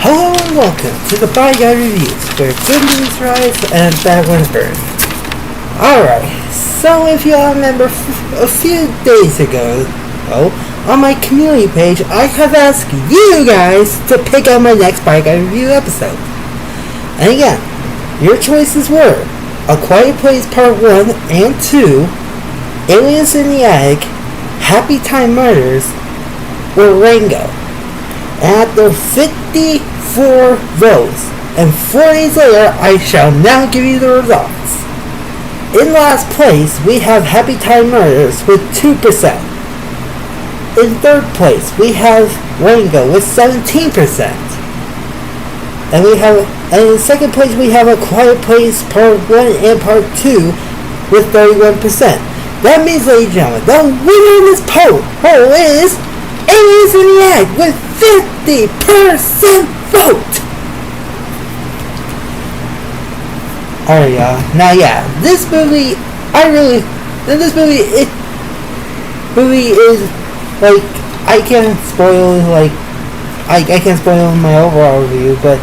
Hello and welcome to the Bad Guy Reviews, where good news rise and bad ones burn. Alright, so if you all remember, a few days ago, on my community page, I have asked you guys to pick out my next Bad Guy Review episode. And again, your choices were A Quiet Place Part 1 and 2, Aliens in the Attic, Happy Time Murders, or Rango. And after 54 votes, and 4 days later, I shall now give you the results. In last place, we have Happy Time Murders with 2%. In third place, we have Rango with 17%. And in second place, we have A Quiet Place Part 1 and Part 2 with 31%. That means, ladies and gentlemen, the winner of this poll is Aliens in the Attic with 50% vote! Alright, y'all. Now, yeah, this movie is, like, I can't spoil, I can't spoil my overall review, but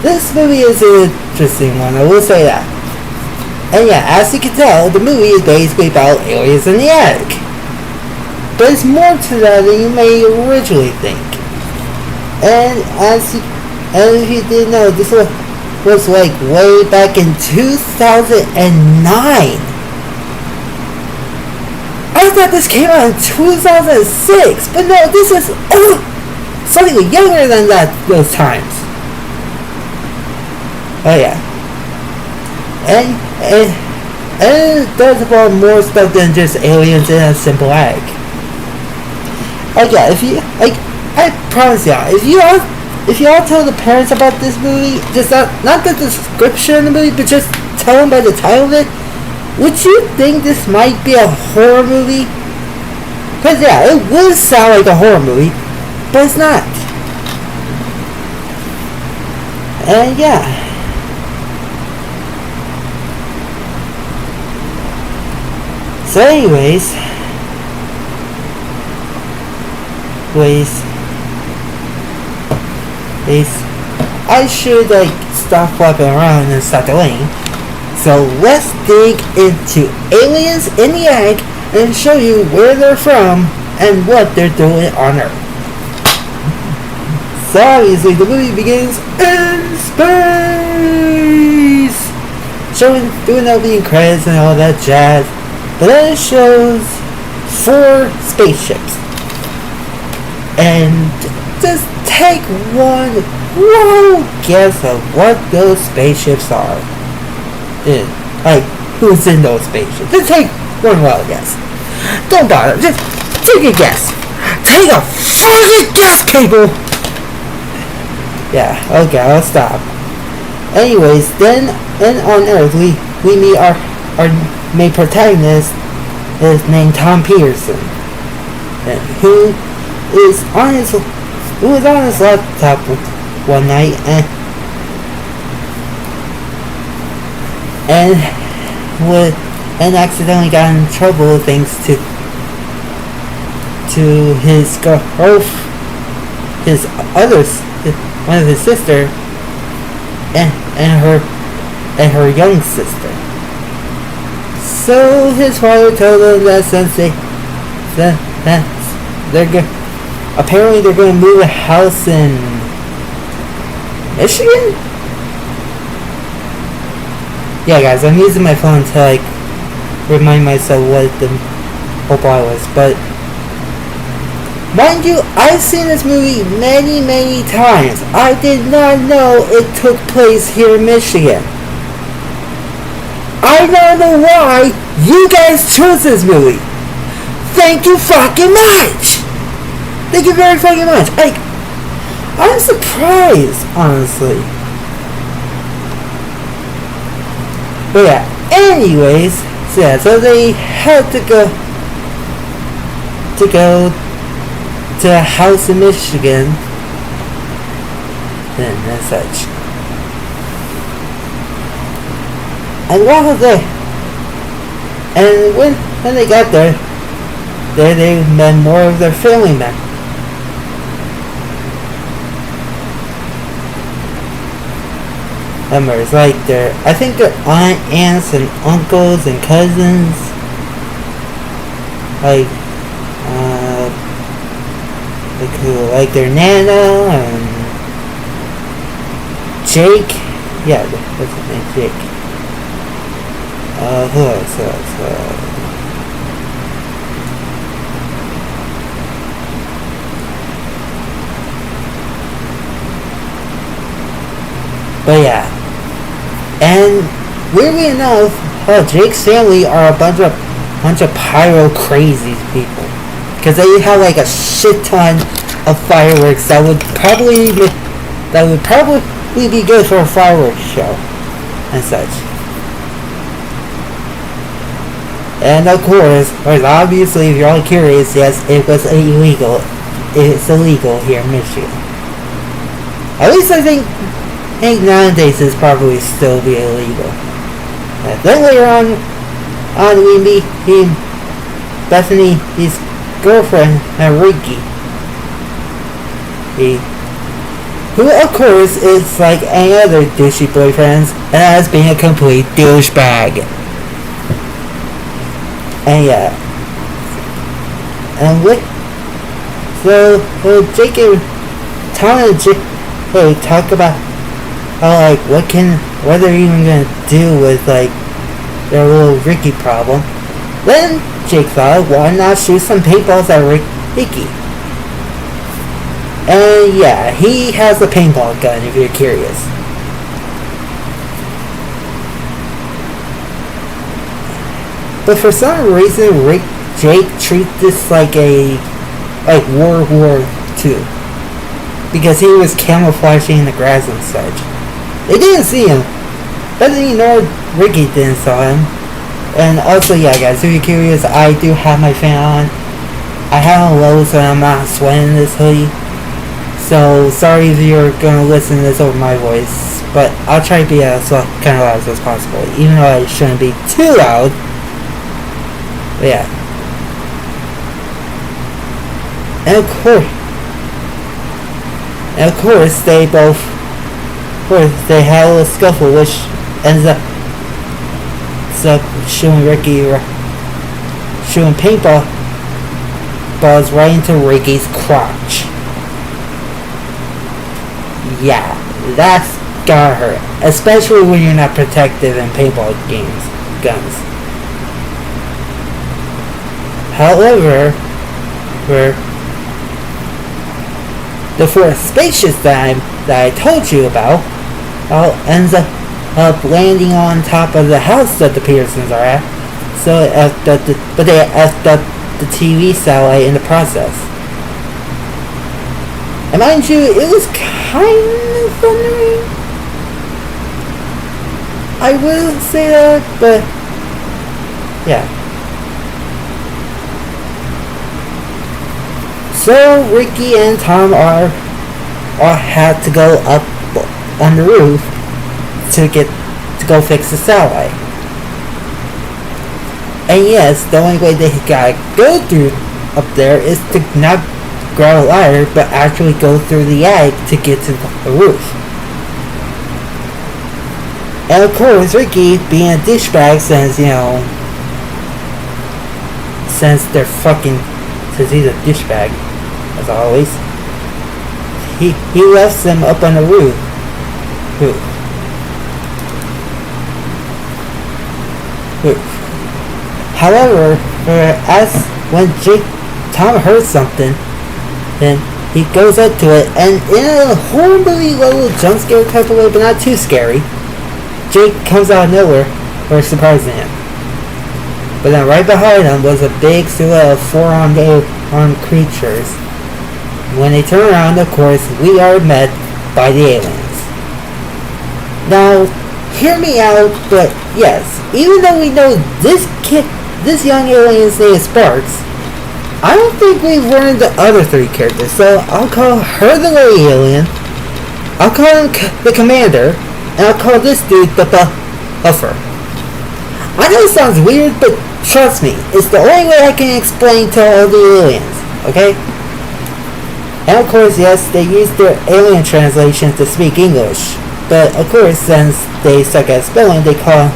this movie is an interesting one, I will say that. And yeah, as you can tell, the movie is basically about aliens in the attic. But it's more to that than you may originally think. And if you didn't know, this was like way back in 2009. I thought this came out in 2006, but no, this is slightly younger than those times. Oh yeah. And it does involve more stuff than just aliens in a simple attic. Yeah, I promise y'all, if you all tell the parents about this movie, just not the description of the movie, but just tell them by the title of it, would you think this might be a horror movie? Because yeah, it would sound like a horror movie, but it's not. And yeah. So anyways, I should stop flopping around and start delaying. So let's dig into Aliens in the Attic and show you where they're from and what they're doing on Earth. So obviously the movie begins in space, doing opening credits and all that jazz. But then it shows 4 spaceships. And just take one guess of what those spaceships are. Who's in those spaceships? Just take one wild guess. Don't bother, just take a guess. Take a fucking guess, people! Yeah, okay, I'll stop. Anyways, then on Earth, we meet our main protagonist is named Tom Peterson, who was on his laptop one night and accidentally got in trouble thanks to his one of his sister and her young sister. So his father told him that since apparently they're going to move a house in Michigan? Yeah guys, I'm using my phone to remind myself what the whole plot was, but mind you, I've seen this movie many times. I did not know it took place here in Michigan. I don't know why you guys chose this movie. Thank you fucking much! Thank you very fucking much. I'm surprised, honestly. But yeah, anyways, so they had to go to a house in Michigan and such. And when they got there, they met more of their family members. members, like I think their aunts and uncles and cousins, like like their Nana and Jake. Yeah, that's his name, Jake. Who else? But yeah. And weirdly enough, Jake's family are a bunch of pyro crazy people. Because they have like a shit ton of fireworks that would probably be good for a fireworks show and such. And of course, obviously, if you're all curious, yes, it was illegal. It's illegal here in Michigan. At least I think nowadays it's probably still be illegal. And then later on we meet Bethany, his girlfriend, and Ricky. Who of course is like any other douchey boyfriends and has been a complete douchebag. And yeah. And so Jake and Tom and Jake talk about how what they're even gonna do with like their little Ricky problem. Then Jake thought, why not shoot some paintballs at Ricky? And yeah, he has a paintball gun if you're curious. But for some reason, Jake treats this like World War II. Because he was camouflaging in the grass and such. They didn't see him. Bethany nor Ricky didn't saw him. And also, yeah guys, if you're curious, I do have my fan on. I have a low so I'm not sweating this hoodie. So, sorry if you're gonna listen to this over my voice. But I'll try to be as kind of loud as possible. Even though I shouldn't be too loud. But yeah. And of course, they had a little scuffle, which ends up shooting paintballs right into Ricky's crotch. Yeah, that's gotta hurt, especially when you're not protected in paintball guns. However, the fourth spaceship that I told you about ends up landing on top of the house that the Petersons are at. So but they effed up the TV satellite in the process. And mind you, it was kind of thundering. I will say that, but yeah. So Ricky and Tom had to go up on the roof to go fix the satellite. And yes, the only way they gotta go through up there is to not grab a ladder, but actually go through the attic to get to the roof. And of course, Ricky, being a douchebag, since he's a douchebag, as always, he left them up on the roof. However, when Tom heard something, then he goes up to it, and in a horribly little jump scare type of way, but not too scary, Jake comes out of nowhere, surprising him. But then right behind him was a big silhouette of four-armed creatures. When they turn around, of course, we are met by the aliens. Now, hear me out, but yes, even though we know this young alien's name is Sparks, I don't think we've learned the other three characters, so I'll call her the lady alien, I'll call him the commander, and I'll call this dude the buffer. I know it sounds weird, but trust me, it's the only way I can explain to all the aliens, okay? And of course, yes, they use their alien translation to speak English. But of course, since they suck at spelling, they call,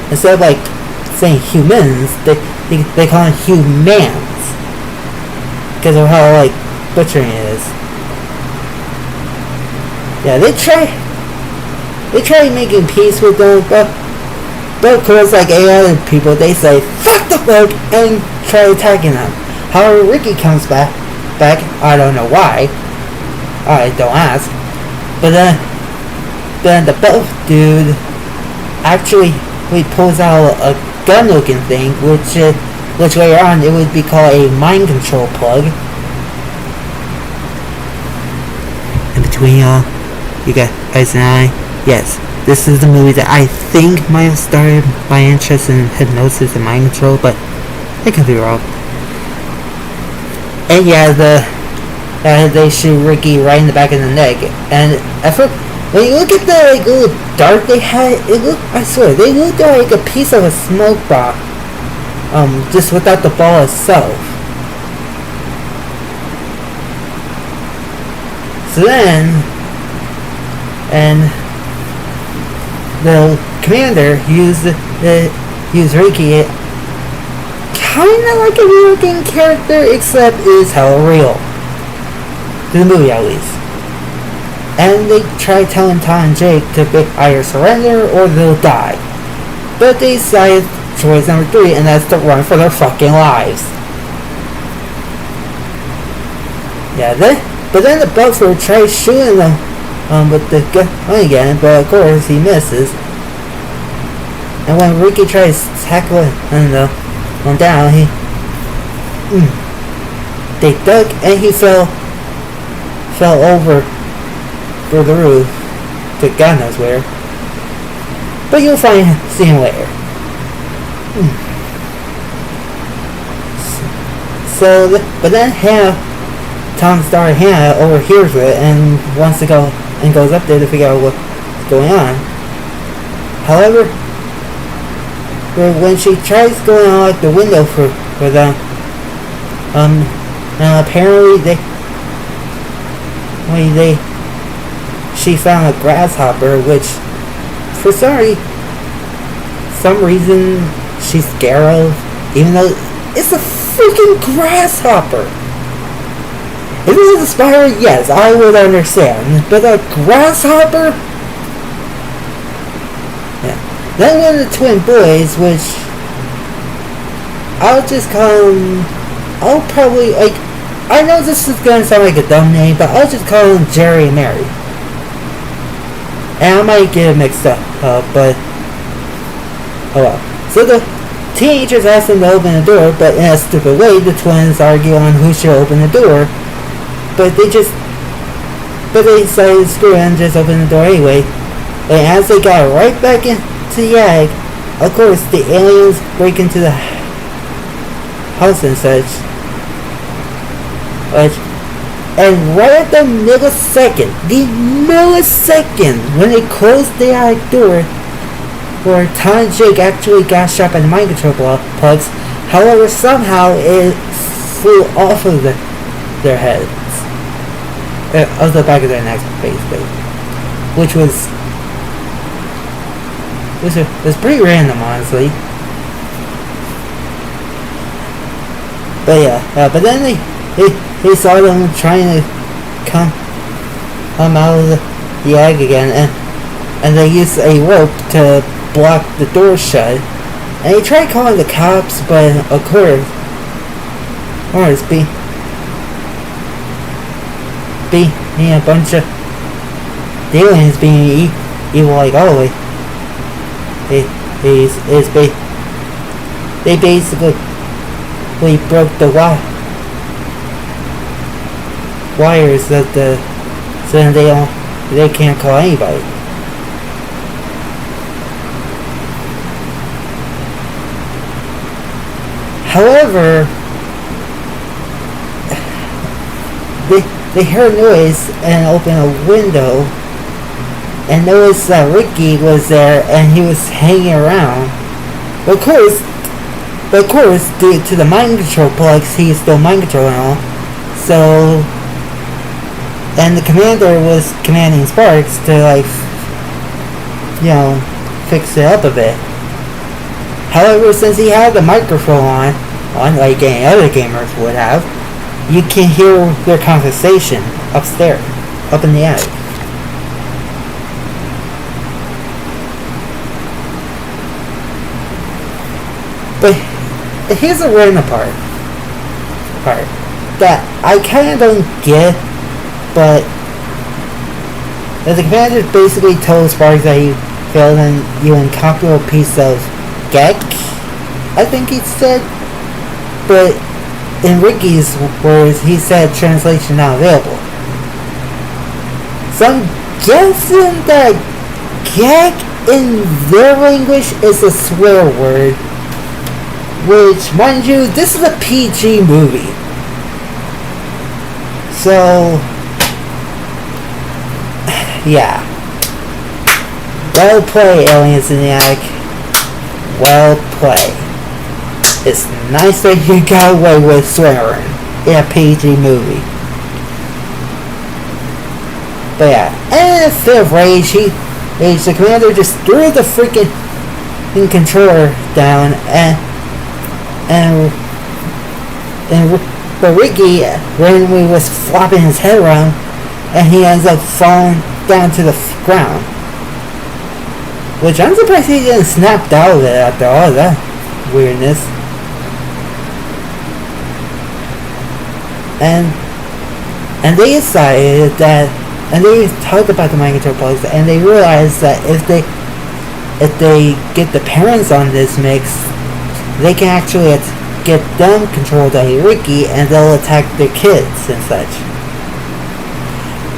instead of like saying humans, they call them humans because of how like butchering it is. Yeah, they try making peace with them, but of course, like other people, they say fuck the fuck and try attacking them. However, Ricky comes back. I don't know why. I don't ask. But then the buff dude actually pulls out a gun-looking thing, which later on it would be called a mind control plug. And between y'all, you guys and I, yes, this is the movie that I think might have started my interest in hypnosis and mind control, but I could be wrong. And yeah, they shoot Ricky right in the back of the neck. And at first, when you look at the like little dart they had, I swear, they looked like a piece of a smoke bomb. Just without the ball itself. So then, and the commander used Ricky kinda like a video game character, except is hella real. To the movie at least. And they try telling Tom and Jake to either surrender or they'll die. But they decided choice number 3, and that's to run for their fucking lives. Yeah, but then the Butler tries shooting them with the gun again, but of course he misses. And when Ricky tries tackling him down, they dug and he fell over for the roof to God knows where. But you'll see him later. But then Tom's daughter Hannah overhears it and wants to go and goes up there to figure out what's going on. However, when she tries going out like the window for them, apparently she found a grasshopper, which for some reason she's scared of, even though it's a freaking grasshopper. If it was a spider, yes, I would understand, but a grasshopper? Yeah. Then one of the twin boys, which I'll just call him, I know this is going to sound like a dumb name, but I'll just call him Jerry and Mary. And I might get it mixed up, but oh well. So the teenagers ask them to open the door, but in a stupid way, the twins argue on who should open the door. But they decided to screw it and just open the door anyway. And as they got right back into the attic, of course, the aliens break into the house and such. And right at the millisecond, when they closed the attic door, where Tom and Jake actually got shot by the mind control plugs, however, somehow it flew off of their heads. Of the back of their necks, basically. Which was pretty random, honestly. But yeah, but then they saw them trying to come out of the attic again, and they used a rope to block the door shut. And they tried calling the cops, but of course, being a bunch of aliens being evil like always, they basically broke the wires so then they can't call anybody. However, they heard noise and opened a window and noticed that Ricky was there and he was hanging around. But of course, due to the mind control plugs, he's still mind controlling all. So, and the commander was commanding Sparks to fix it up a bit. However, since he had the microphone on like any other gamers would have, you can hear their conversation upstairs, up in the attic. But here's the random part that I kind of don't get, but the commander basically told Sparks that he failed an incomparable piece of geek, I think he said, but in Ricky's words, he said translation not available. So I'm guessing that geek in their language is a swear word, which, mind you, this is a PG movie. So, yeah. Well play, Aliens in the Attic. Well play. It's nice that you got away with swearing in a PG movie. But yeah, and in a fit of rage, the commander just threw the freaking controller down but Ricky randomly was flopping his head around, and he ends up falling down to the ground. Which I'm surprised he didn't snap out of it after all that weirdness. And they decided that, and they talked about the mind control plugs, and they realized that if they get the parents on this mix, they can actually get them controlled by Ricky, and they'll attack their kids and such.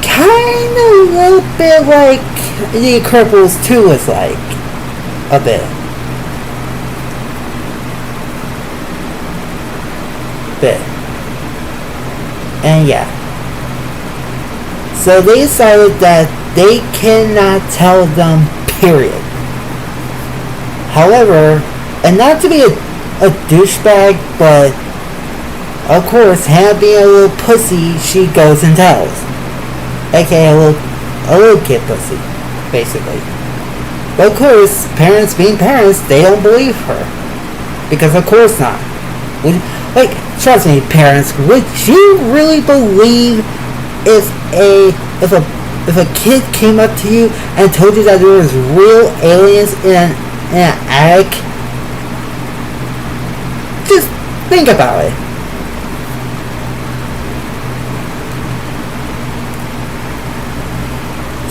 Kind of a little bit like the Incredibles 2 was like. A bit. And yeah. So they decided that they cannot tell them, period. However, and not to be a douchebag, but of course, Hannah being a little pussy, she goes and tells. AKA a little kid pussy, basically. But of course, parents being parents, they don't believe her. Because of course not. Trust me, parents, would you really believe if a kid came up to you and told you that there was real aliens in an attic? Just think about it.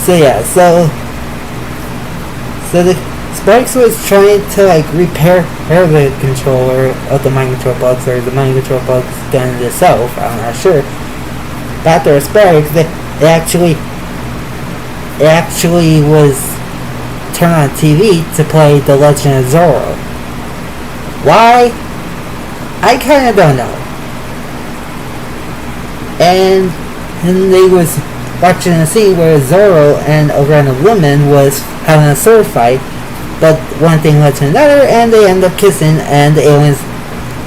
So yeah, so the Sparks was trying to repair the controller of the mind control bugs, or the mind control bugs gun itself, I'm not sure. But after Sparks, it actually was turned on TV to play The Legend of Zorro. Why? I kinda don't know. And they was watching a scene where Zorro and a random woman was having a sword fight, but one thing led to another, and they end up kissing, and the aliens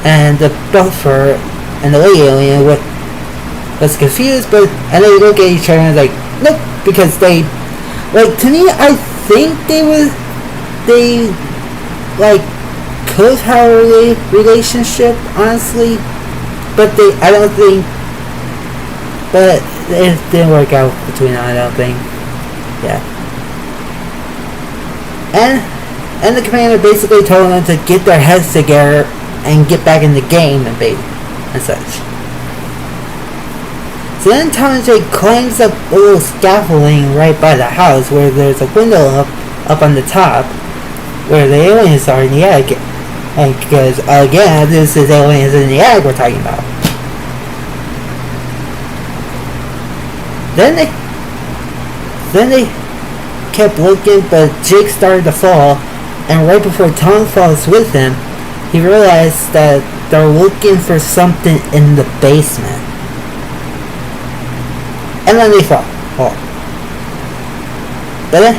and the buffer and the lady alien was confused, and they look at each other and like, nope, because they, to me, I think they could have a relationship, honestly, but I don't think, but it didn't work out between them, I don't think. Yeah. And the commander basically told them to get their heads together and get back in the game and such. So then Tom and Jay climbs up a little scaffolding right by the house where there's a window up on the top where the aliens are in the attic. And because, again, this is aliens in the attic we're talking about. Then they kept looking, but Jake started to fall, and right before Tom falls with him, he realized that they're looking for something in the basement. And then they fall. But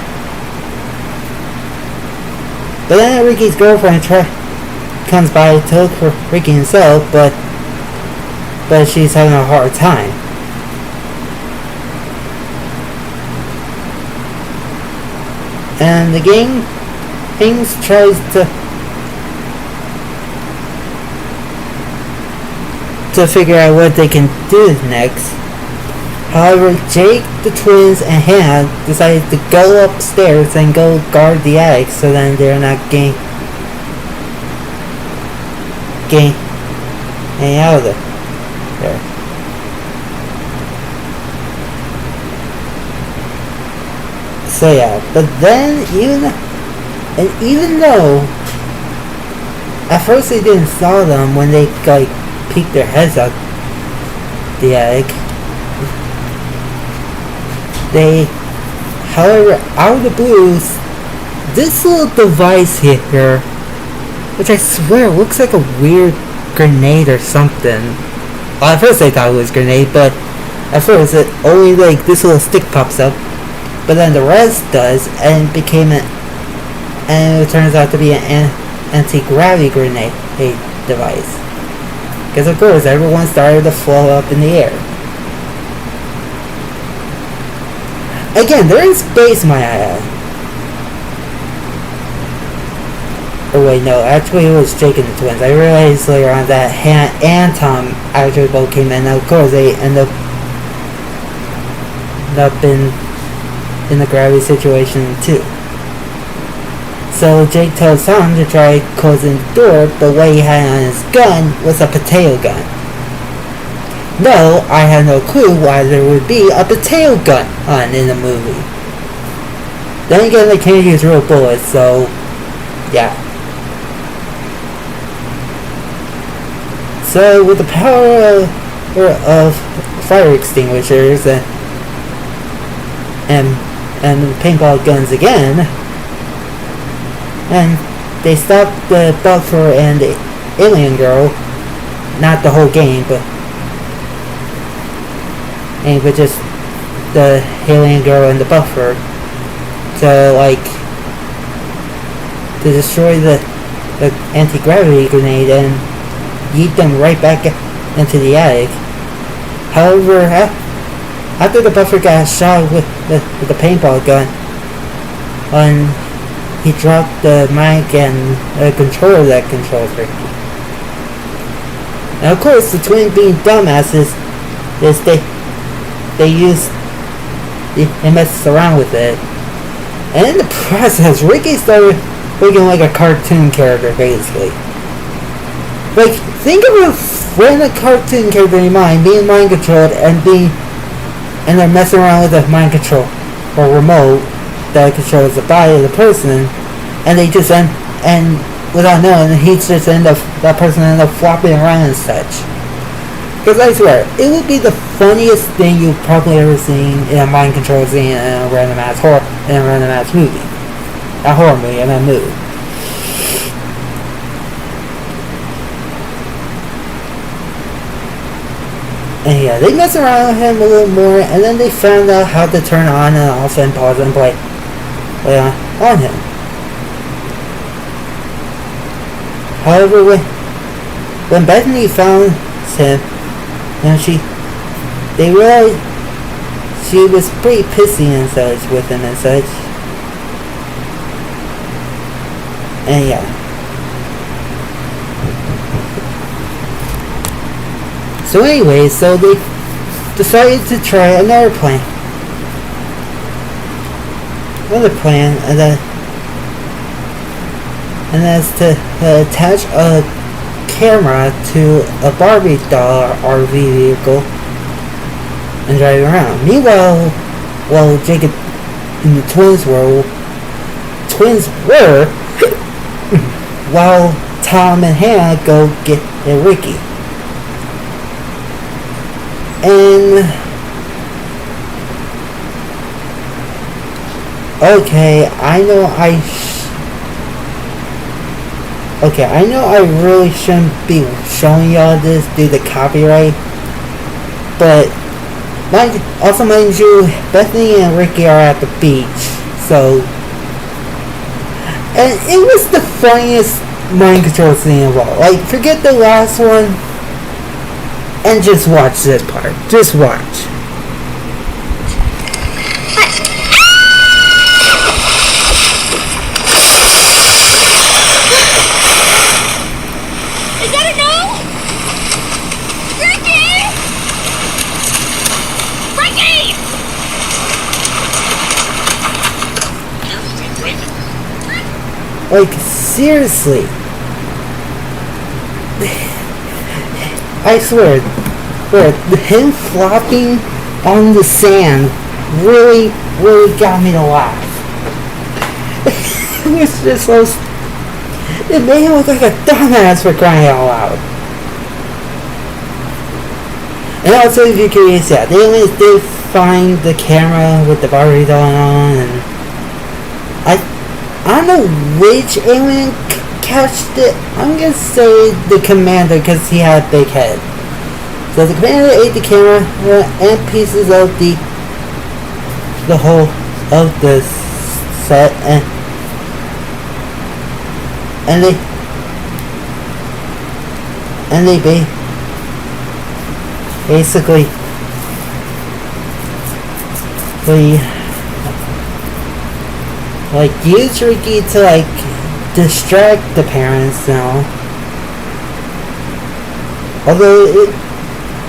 then Ricky's girlfriend comes by to look for Ricky himself, but she's having a hard time. and the game things tries to figure out what they can do next. However, Jake, the twins, and Hannah decided to go upstairs and go guard the attic so then they're not getting out of there. So yeah, but then even though at first they didn't saw them when they like peeked their heads out the attic, however, out of the blues, this little device here, which I swear looks like a weird grenade or something. Well, at first I thought it was a grenade, but at first it only like this little stick pops up, but then the rest does, and it turns out to be an anti-gravity grenade device. Because of course everyone started to float up in the air. Again, they're in space, my ass. Oh wait, no, actually it was Jake and the twins. I realized later on that Hannah and Tom actually both came in, and of course they end up in the gravity situation too. So Jake tells Tom to try closing the door, but what he had on his gun was a potato gun. No, I had no clue why there would be a potato gun on in the movie. Then again, they can't use real bullets, so yeah. So with the power of fire extinguishers and paintball guns again, and they stopped the Buffer and the alien girl, not the whole game, but just the alien girl and the Buffer, to destroy the anti-gravity grenade and yeet them right back into the attic. However, after the Buffer got shot with the paintball gun, he dropped the mic and the controller that controls her. And of course, the twins being dumbasses, they messed around with it. And in the process, Ricky started looking like a cartoon character, basically. Like, think of a random cartoon character in your mind being mind controlled and they're messing around with the mind control or remote that controls the body of the person, and they just and without knowing, that person end up flopping around and such. Because I swear, it would be the funniest thing you've probably ever seen in a mind control scene in a random ass movie. A horror movie, and a movie. And yeah, they mess around with him a little more, and then they found out how to turn on and off and pause and play on him. However, when Bethany found him, and they realized she was pretty pissy and such with him and such. And yeah. So anyway, so they decided to try another plan. And that's to attach a camera to a Barbie doll RV vehicle and drive around. Meanwhile, while Jacob and the twins were while Tom and Hannah go get Ricky. And okay, I know I really shouldn't be showing y'all this due to copyright, but mind you, Bethany and Ricky are at the beach, so, and it was the funniest mind control scene of all. Like, forget the last one, and just watch this part. Just watch. Like, seriously. I swear, him flopping on the sand really got me to laugh. It was just so... It made him look like a dumbass for crying out loud. And also, if you're curious, yeah, the aliens did find the camera with the battery going on, and I don't know which alien catched it. I'm gonna say the commander, because he had a big head. So the commander ate the camera and pieces of the whole of the set, and they basically use Ricky to distract the parents now. Although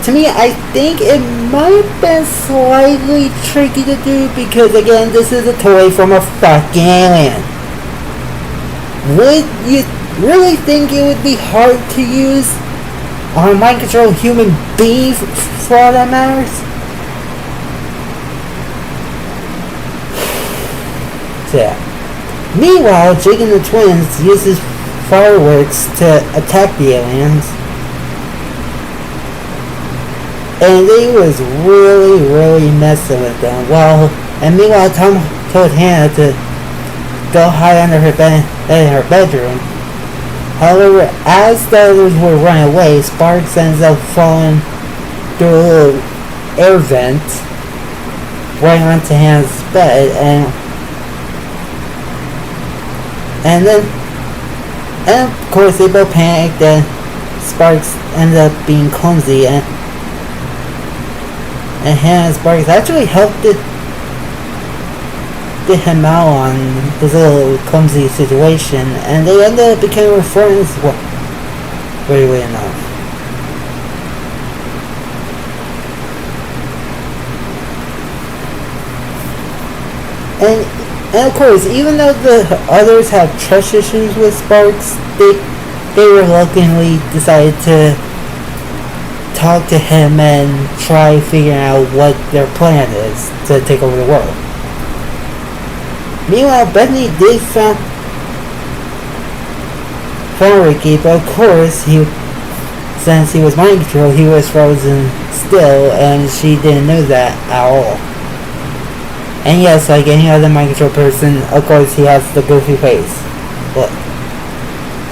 to me, I think it might have been slightly tricky to do, because again, this is a toy from a fucking alien. Would you really think it would be hard to use on a mind-controlled human being for all that matters? So yeah. Meanwhile, Jake and the twins uses fireworks to attack the aliens. And they was really messing with them. And meanwhile, Tom told Hannah to go hide under her bed in her bedroom. However, as the others were running away, Sparks ends up falling through a little air vent right onto Hannah's bed, and of course they both panicked, and Sparks ended up being clumsy, and Hannah and Sparks actually helped get him out on this little clumsy situation, and they ended up becoming friends, weirdly enough. And of course, even though the others have trust issues with Sparks, they reluctantly decided to talk to him and try figuring out what their plan is to take over the world. Meanwhile, Bethany did found Ricky, but of course, since he was mind controlled, he was frozen still, and she didn't know that at all. And yes, like any other mind control person, of course, he has the goofy face. Look,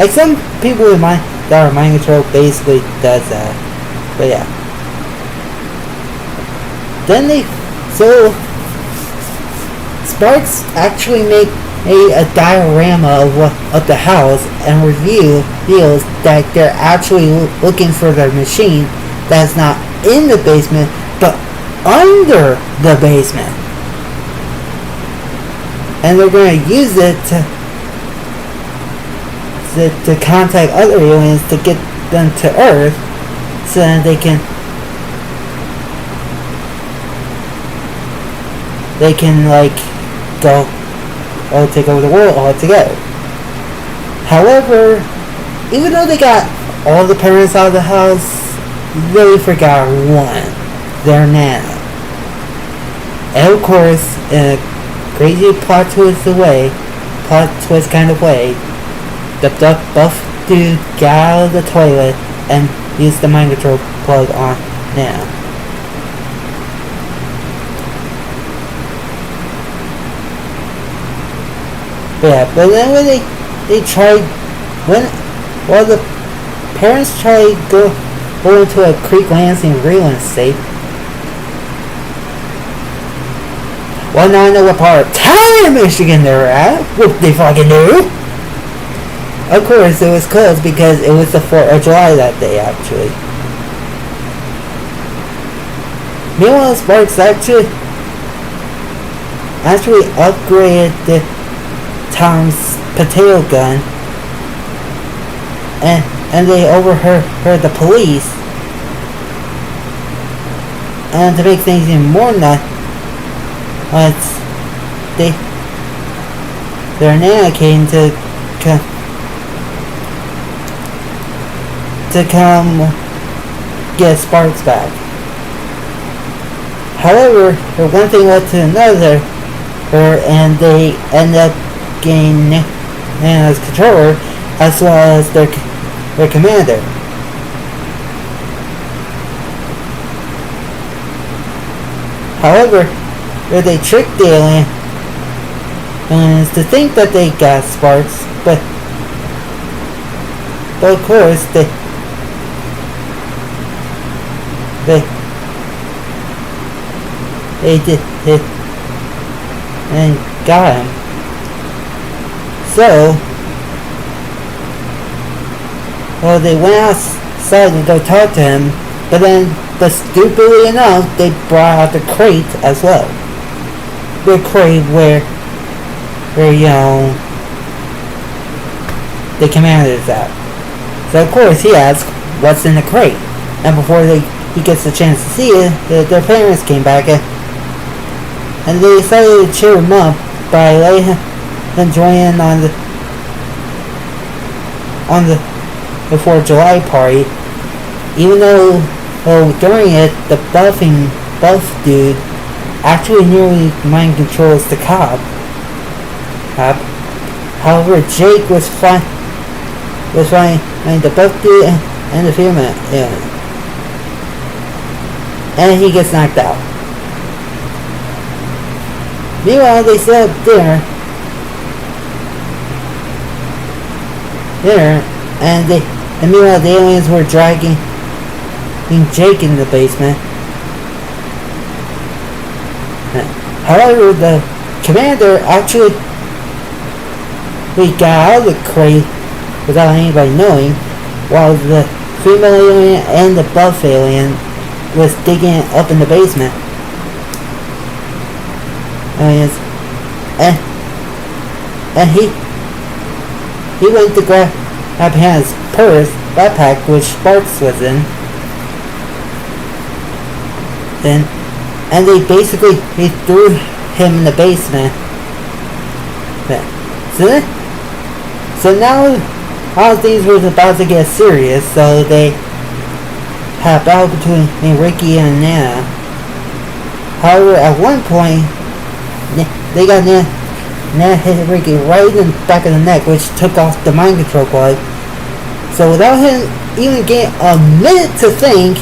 like some people that are mind controlled basically does that. But yeah. Then Sparks actually made a diorama of the house and reveals that they're actually looking for their machine that's not in the basement but under the basement, and they're going to use it to contact other aliens to get them to Earth so that they can go or take over the world altogether. However, even though they got all the parents out of the house, they forgot one, their Nana. And of course, in a crazy plot twist kind of way, the buff dude got out of the toilet and used the mind control plug on Nana. Yeah, but then when the parents tried go into a Creek Lansing real estate. Well, now I know what part of town, Michigan they're at. What they fucking do? Of course, it was closed because it was the 4th of July that day, actually. Meanwhile, Sparks actually upgraded Tom's potato gun, and they overheard the police, and to make things even more nuts, their Nana came to come get Sparks back. However, one thing led to another, and they end up gaining Nana's controller as well as their commander. However, they tricked the aliens to think that they got Sparks, but of course they did it and got him. So, well, they went outside to go talk to him, but stupidly enough, they brought out the crate as well. The crate where the commander's at. So of course he asks, what's in the crate? And before he gets a chance to see it, their parents came back and they decided to cheer him up by letting him join in on the 4th of July party, even though during it the buff dude actually nearly mind controls the cop. However, Jake was fine the buff dude and the female alien, and he gets knocked out. Meanwhile, they set up dinner, and meanwhile the aliens were dragging Jake in the basement. However, the commander actually got out of the crate without anybody knowing, while the female alien and the buff alien was digging up in the basement. And he went to grab his purse, backpack, which Sparks was in. And they basically threw him in the basement. So now all things were about to get serious, so they had a battle between Ricky and Nana. However, at one point, they got Nana hit Ricky right in the back of the neck, which took off the mind control plug. So without him even getting a minute to think,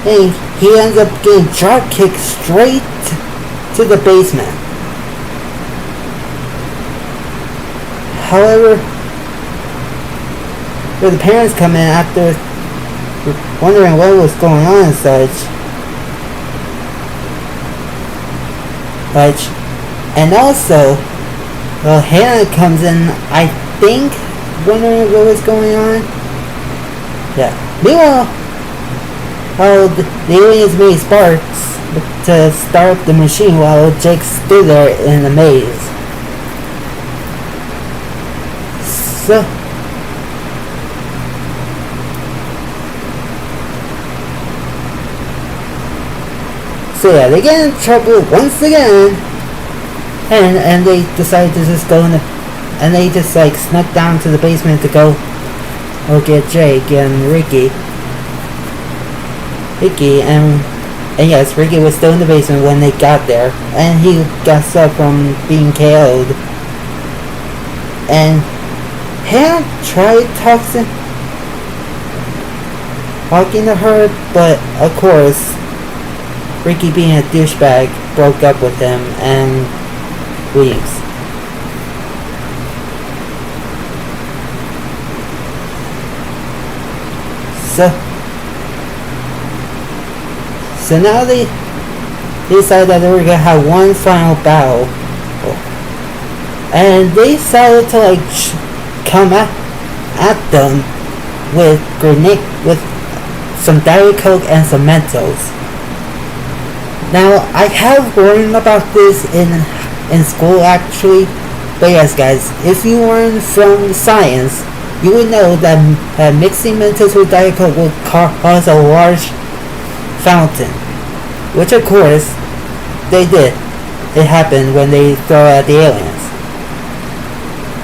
he ends up getting drop kicked straight to the basement. However, the parents come in after wondering what was going on and such. And also, Hannah comes in, I think, wondering what was going on. Yeah. Meanwhile, the aliens made Sparks to start up the machine while Jake stood there in a maze. So yeah, they get in trouble once again, and they decide to just go in and they just snuck down to the basement to go get Jake and Ricky, and yes, Ricky was still in the basement when they got there, and he got stuck from being KO'd, and Hannah tried talking to her, but of course, Ricky, being a douchebag, broke up with him and leaves. So now they decided that they were gonna have one final battle, and they decided to come at them with some Diet Coke and some Mentos. Now, I have learned about this in school actually, but yes guys, if you learn from science, you would know that mixing Mentos with Diet Coke will cause a large fountain, which of course, they did. It happened when they throw at the aliens.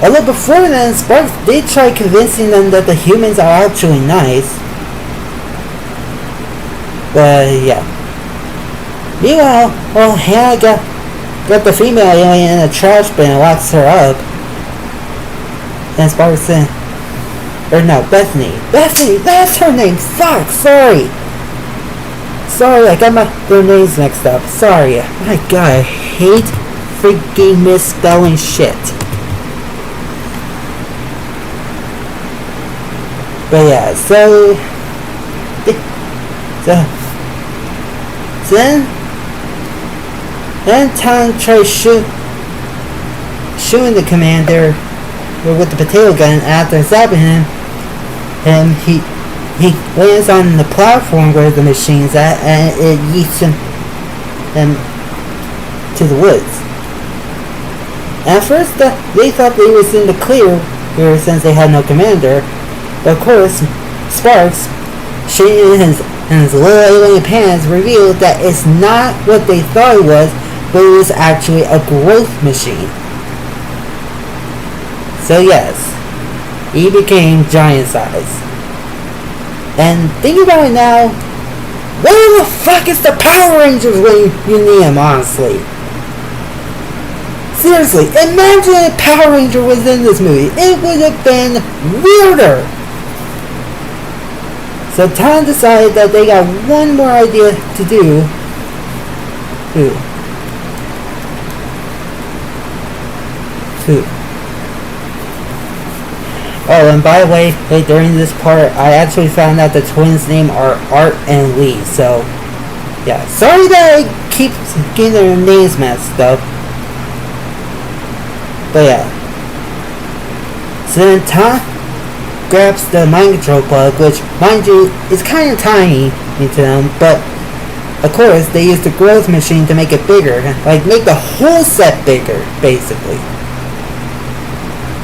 Although before then, Sparks did try convincing them that the humans are actually nice. But yeah. Meanwhile, Hannah got the female alien in a trash bin and locks her up. And Sparks said, or no, Bethany, that's her name. Fuck, sorry, I got their names mixed up. Sorry. My god, I hate freaking misspelling shit. But yeah, so then Tom tries shooting the commander with the potato gun. After zapping him, he lands on the platform where the machine's at, and it yeets him to the woods. At first, they thought they was in the clear since they had no commander. But of course, Sparks, shaking his little alien pants, revealed that it's not what they thought it was, but it was actually a growth machine. So yes, he became giant size. And think about it now, where the fuck is the Power Rangers when you need them, honestly? Seriously, imagine if Power Ranger was in this movie. It would have been weirder. So Tom decided that they got one more idea to do. Oh, and by the way, during this part, I actually found out the twins' names are Art and Lee. So, yeah, sorry that I keep getting their names messed up. But yeah. So then Tom grabs the mind control plug, which, mind you, is kind of tiny into them, but of course they use the growth machine to make it bigger, like make the whole set bigger, basically.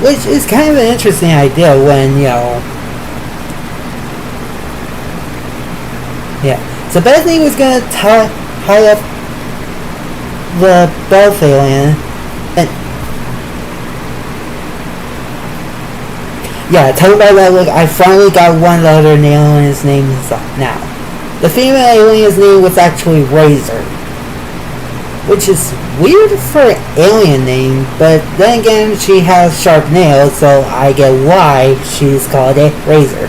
Which is kind of an interesting idea when, you know... Yeah. So Bethany was gonna tie up the Beth alien, and... Yeah, tell me about that. Look, I finally got one of the other aliens' names now. The female alien's name was actually Razor, which is weird for an alien name, but then again, she has sharp nails, so I get why she's called a Razor.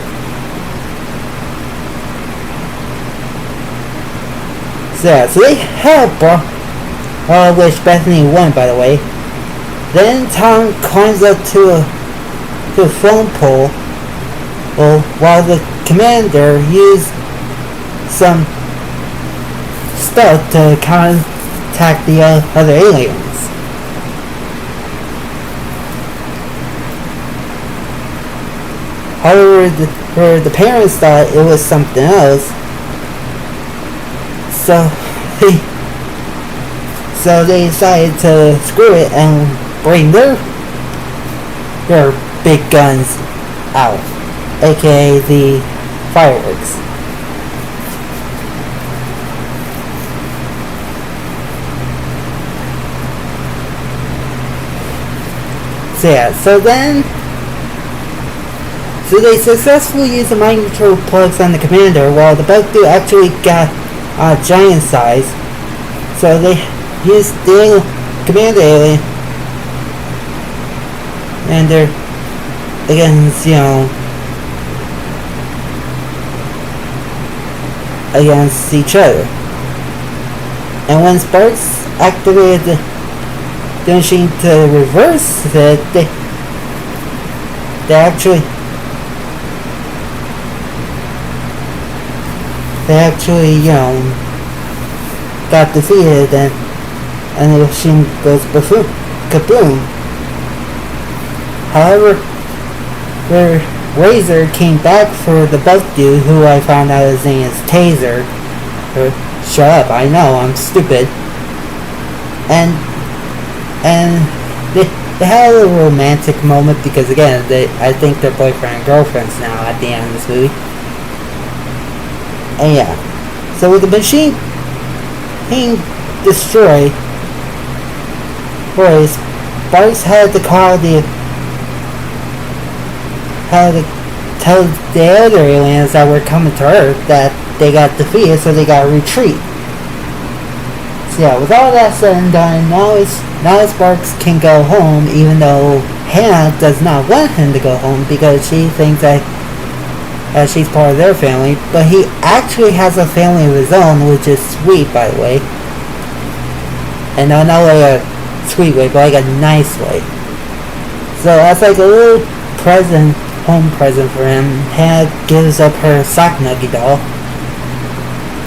So yeah, so they have which Bethany won, by the way. Then Tom climbs up to a phone pole, while the commander used some stuff to contact the other aliens. However, the parents thought it was something else, so they decided to screw it and bring their big guns out, aka the fireworks. So yeah, so they successfully used the mind control plugs on the commander, while the bug dude actually got giant size. So they used the commander alien and they're against, you know, against each other. And when Sparks activated the machine to reverse it, they actually you know, got defeated, and the machine goes kaboom. However, where Razor came back for the bug dude, who I found out his name is Taser. Shut up, I know, I'm stupid. And they had a romantic moment because, again, I think they're boyfriend and girlfriends now at the end of this movie. And yeah, so with the machine being destroyed, Sparks had to call the had to tell the other aliens that were coming to Earth that they got defeated, so they got to retreat. So yeah, with all that said and done, now Sparks can go home, even though Hannah does not want him to go home because she thinks that she's part of their family. But he actually has a family of his own, which is sweet, by the way. And not like a sweet way, but like a nice way. So that's like a little present, home present for him. Hannah gives up her sock nugget doll.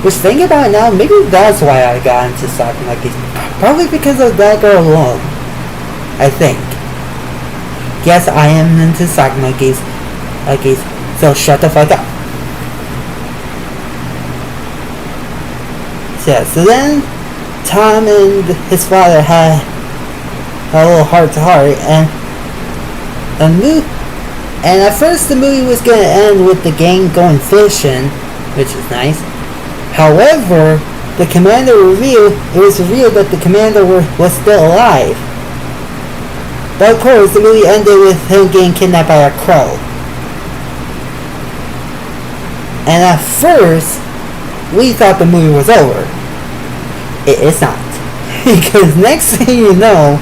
Which, thinking about it now, maybe that's why I got into sock nuggies. Probably because of that girl alone, I think. Yes, I am into sock nuggies. So shut the fuck up. So yeah, so then Tom and his father had a little heart-to-heart, and at first the movie was going to end with the gang going fishing, which is nice. However, it was revealed that the commander was still alive. But of course, the movie ended with him getting kidnapped by a crow. And at first, we thought the movie was over. It's not. Because next thing you know,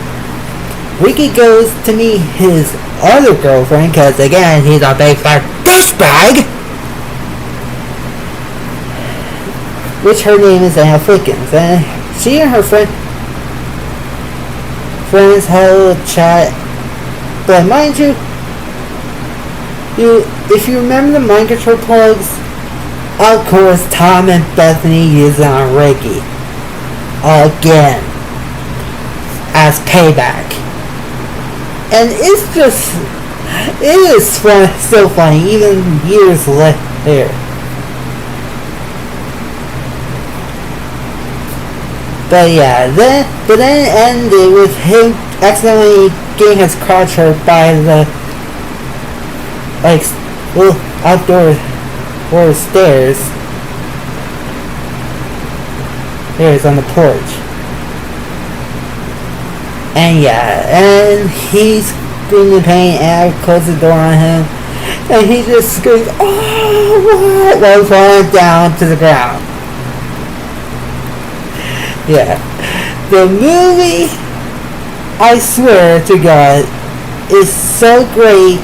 Ricky goes to meet his other girlfriend, because again, he's a big fat douchebag, which her name is Anna Flickens, and she and her friends had a little chat. But mind you, if you remember the mind control plugs, of course Tom and Bethany use it on Ricky again as payback. And it is fun, so funny, even years later. But yeah, then it ended with him accidentally getting his crotch hurt by the little outdoor stairs. There's on the porch. And yeah, and he's screaming in pain, and I close the door on him, and he just screams, "Oh, what?" while falling down to the ground. Yeah. The movie, I swear to God, is so great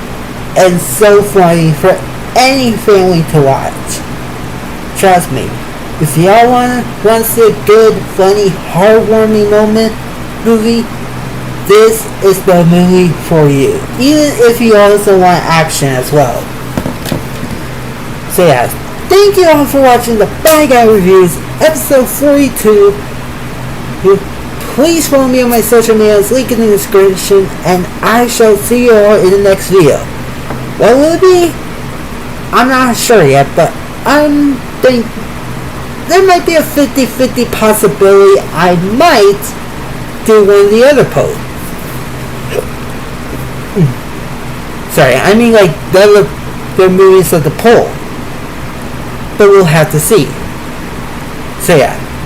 and so funny for any family to watch. Trust me. If y'all want to see a good, funny, heartwarming movie, this is the movie for you. Even if you also want action as well. So yeah, thank you all for watching the Bye Guy Reviews, episode 42. Please follow me on my social medias, link in the description, and I shall see you all in the next video. What will it be? I'm not sure yet, but I'm thinking there might be a 50-50 possibility I might do one of the other posts. Sorry, I mean like the movies of the poll. But we'll have to see. So yeah.